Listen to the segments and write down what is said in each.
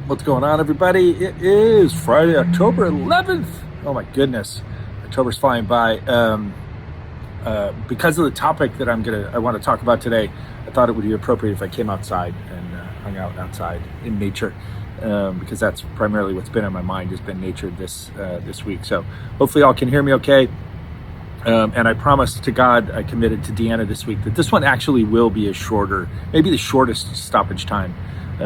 What's going on, everybody? It is Friday, October 11th. Oh my goodness, October's flying by. Because of the topic that I want to talk about today, I thought it would be appropriate if I came outside and hung out outside in nature, because that's primarily what's been on my mind, has been nature this week. So hopefully y'all can hear me okay. And I promised to God, I committed to Deanna this week that this one actually will be a shorter, maybe the shortest stoppage time.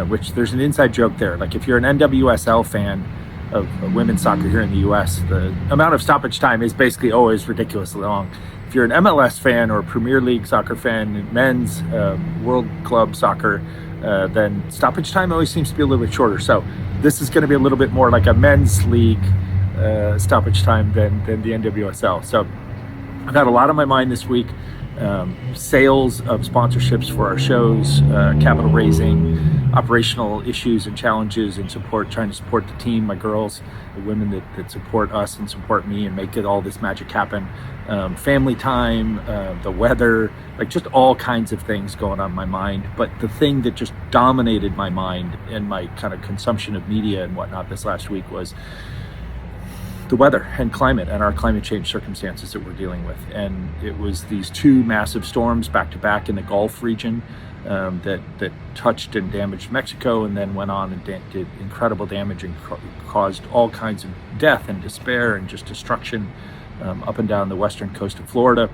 Which there's an inside joke there. Like if you're an NWSL fan of women's soccer here in the US, the amount of stoppage time is basically always ridiculously long. If you're an MLS fan or Premier League soccer fan, men's World Club soccer, then stoppage time always seems to be a little bit shorter. So this is going to be a little bit more like a men's league stoppage time than the NWSL. So I've had a lot on my mind this week. Sales of sponsorships for our shows, capital raising, operational issues and challenges, and trying to support the team, my girls, the women that support us and support me and make all this magic happen, family time, the weather, like just all kinds of things going on in my mind. But the thing that just dominated my mind and my kind of consumption of media and whatnot this last week was the weather and climate and our climate change circumstances that we're dealing with. And it was these two massive storms back to back in the Gulf region that touched and damaged Mexico, and then went on and did incredible damage and caused all kinds of death and despair and just destruction up and down the western coast of Florida.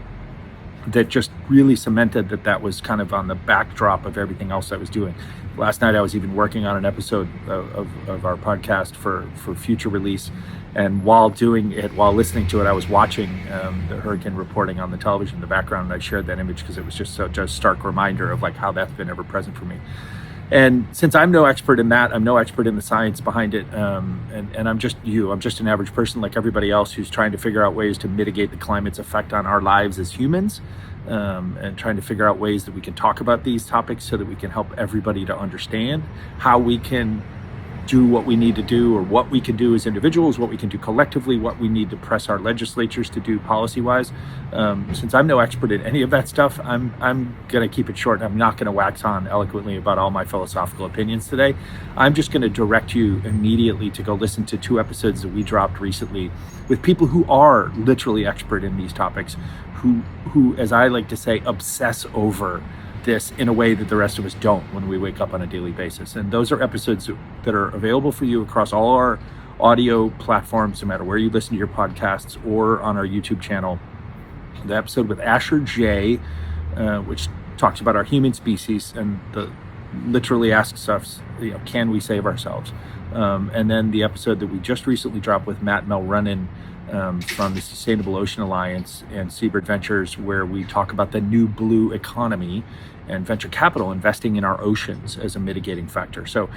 That just really cemented that was kind of on the backdrop of everything else I was doing. Last night I was even working on an episode of our podcast for future release, and while listening to it, I was watching the hurricane reporting on the television in the background, and I shared that image because it was just such a stark reminder of like how that's been ever present for me. And since I'm no expert in that, I'm no expert in the science behind it, and I'm just an average person like everybody else who's trying to figure out ways to mitigate the climate's effect on our lives as humans, and trying to figure out ways that we can talk about these topics so that we can help everybody to understand how we can do what we need to do, or what we can do as individuals, what we can do collectively, what we need to press our legislatures to do policy-wise. Since I'm no expert in any of that stuff, I'm going to keep it short. I'm not going to wax on eloquently about all my philosophical opinions today. I'm just going to direct you immediately to go listen to 2 episodes that we dropped recently with people who are literally expert in these topics, who, as I like to say, obsess over this in a way that the rest of us don't when we wake up on a daily basis. And those are episodes that are available for you across all our audio platforms, no matter where you listen to your podcasts, or on our YouTube channel. The episode with Asher J, which talks about our human species and literally asks us, can we save ourselves? And then the episode that we just recently dropped with Matt Mulrennan from the Sustainable Ocean Alliance and Seabird Ventures, where we talk about the new blue economy and venture capital investing in our oceans as a mitigating factor. So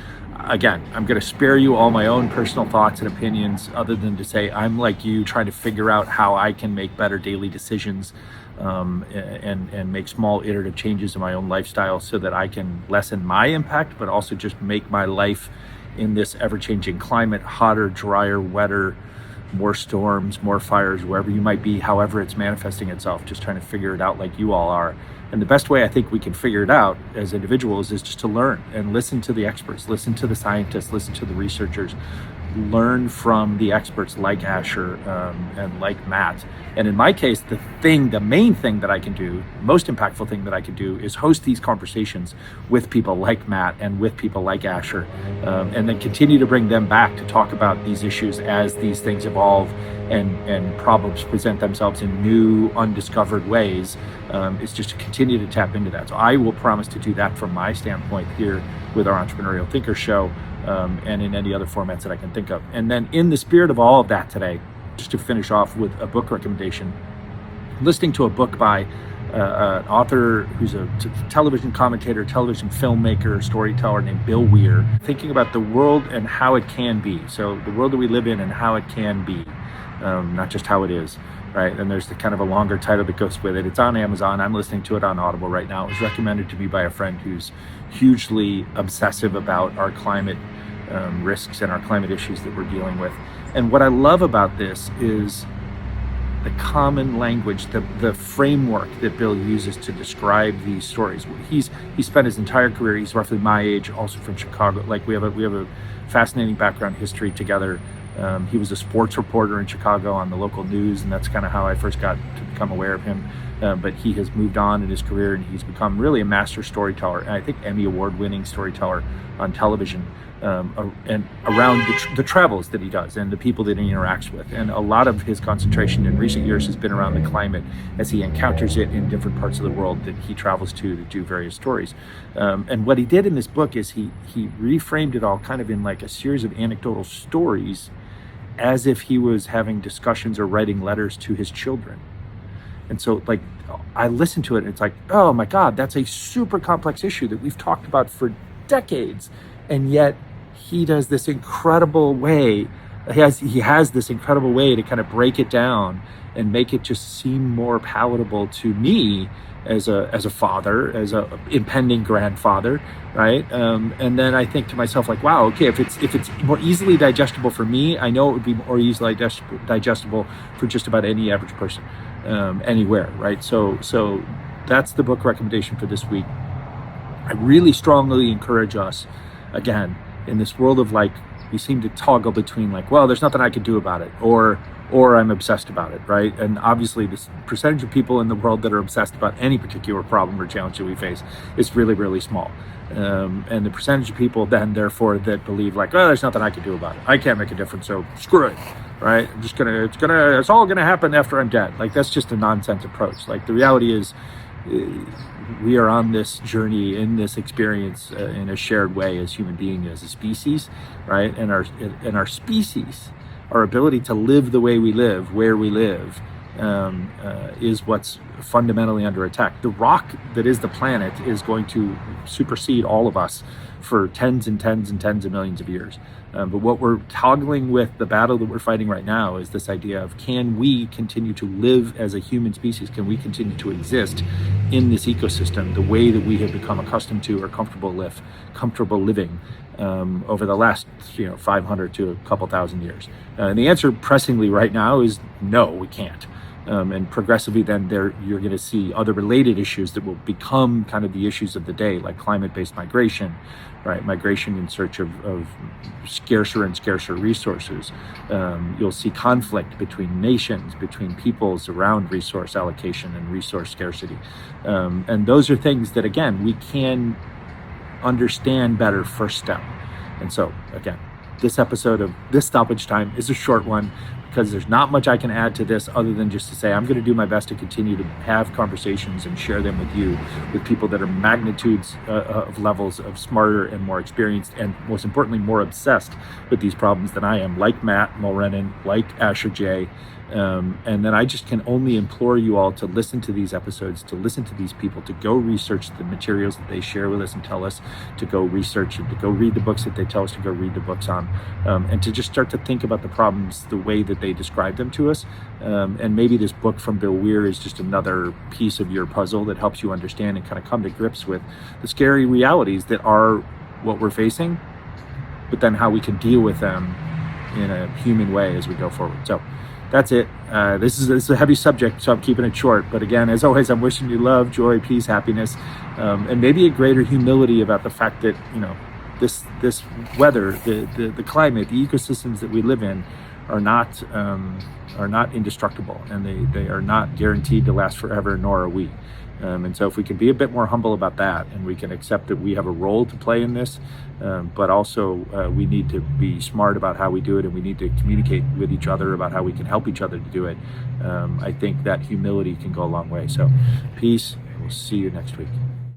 again, I'm going to spare you all my own personal thoughts and opinions, other than to say I'm like you, trying to figure out how I can make better daily decisions, and make small iterative changes in my own lifestyle so that I can lessen my impact, but also just make my life in this ever-changing climate hotter, drier, wetter, more storms, more fires, wherever you might be, however it's manifesting itself, just trying to figure it out like you all are. And the best way I think we can figure it out as individuals is just to learn and listen to the experts, listen to the scientists, listen to the researchers, learn from the experts like Asher and like Matt. And in my case, the main thing that I can do, most impactful thing that I can do, is host these conversations with people like Matt and with people like Asher, and then continue to bring them back to talk about these issues as these things evolve and problems present themselves in new, undiscovered ways. It's just to continue to tap into that. So I will promise to do that from my standpoint here with our Entrepreneurial Thinkers show, and in any other formats that I can think of. And then in the spirit of all of that today, just to finish off with a book recommendation, listening to a book by an author who's a television commentator, television filmmaker, storyteller named Bill Weir, thinking about the world and how it can be. So the world that we live in and how it can be, not just how it is, right? And there's the kind of a longer title that goes with it. It's on Amazon. I'm listening to it on Audible right now. It was recommended to me by a friend who's hugely obsessive about our climate risks and our climate issues that we're dealing with. And what I love about this is the common language, the framework that Bill uses to describe these stories. He spent his entire career, he's roughly my age, also from Chicago. Like we have a fascinating background history together. He was a sports reporter in Chicago on the local news, and that's kind of how I first got to become aware of him. But he has moved on in his career, and he's become really a master storyteller, and I think Emmy award-winning storyteller on television, and around the travels that he does and the people that he interacts with. And a lot of his concentration in recent years has been around the climate as he encounters it in different parts of the world that he travels to do various stories. And what he did in this book is he reframed it all kind of in like a series of anecdotal stories, as if he was having discussions or writing letters to his children. And so like I listen to it and it's like, oh my God, that's a super complex issue that we've talked about for decades. And yet he does this incredible way, he has this incredible way to kind of break it down and make it just seem more palatable to me as a father, as a impending grandfather, right? And then I think to myself, like, wow, okay, if it's more easily digestible for me, I know it would be more easily digestible for just about any average person, anywhere, right? So that's the book recommendation for this week. I really strongly encourage us, again, in this world of like, we seem to toggle between like, well, there's nothing I can do about it, or I'm obsessed about it, right? And obviously this percentage of people in the world that are obsessed about any particular problem or challenge that we face is really, really small. And the percentage of people then, therefore, that believe like, oh, there's nothing I can do about it. I can't make a difference, so screw it, right? It's all gonna happen after I'm dead. Like, that's just a nonsense approach. Like, the reality is, we are on this journey, in this experience, in a shared way as human beings, as a species, right? And our species, our ability to live the way we live, where we live, is what's fundamentally under attack. The rock that is the planet is going to supersede all of us for tens and tens and tens of millions of years. But what we're toggling with, the battle that we're fighting right now, is this idea of, can we continue to live as a human species? Can we continue to exist in this ecosystem the way that we have become accustomed to or comfortable living over the last 500 to a couple thousand years? And the answer pressingly right now is no, we can't. And progressively then you're going to see other related issues that will become kind of the issues of the day, like climate-based migration, right? Migration in search of scarcer and scarcer resources. You'll see conflict between nations, between peoples around resource allocation and resource scarcity. And those are things that, again, we can understand better first step. And so, again, this episode of this Stoppage Time is a short one, because there's not much I can add to this other than just to say I'm going to do my best to continue to have conversations and share them with you, with people that are magnitudes of levels of smarter and more experienced, and most importantly, more obsessed with these problems than I am, like Matt Mulrennan, like Asher J. And then I just can only implore you all to listen to these episodes, to listen to these people, to go research the materials that they share with us and tell us to go research, and to go read the books that they tell us to go read the books on, and to just start to think about the problems the way that they describe them to us. And maybe this book from Bill Weir is just another piece of your puzzle that helps you understand and kind of come to grips with the scary realities that are what we're facing, but then how we can deal with them in a human way as we go forward. So that's it. This is a heavy subject, so I'm keeping it short. But again, as always, I'm wishing you love, joy, peace, happiness, and maybe a greater humility about the fact that, this weather, the climate, the ecosystems that we live in are not indestructible, and they are not guaranteed to last forever, nor are we. And so if we can be a bit more humble about that, and we can accept that we have a role to play in this, but also we need to be smart about how we do it, and we need to communicate with each other about how we can help each other to do it, I think that humility can go a long way. So peace. We'll see you next week.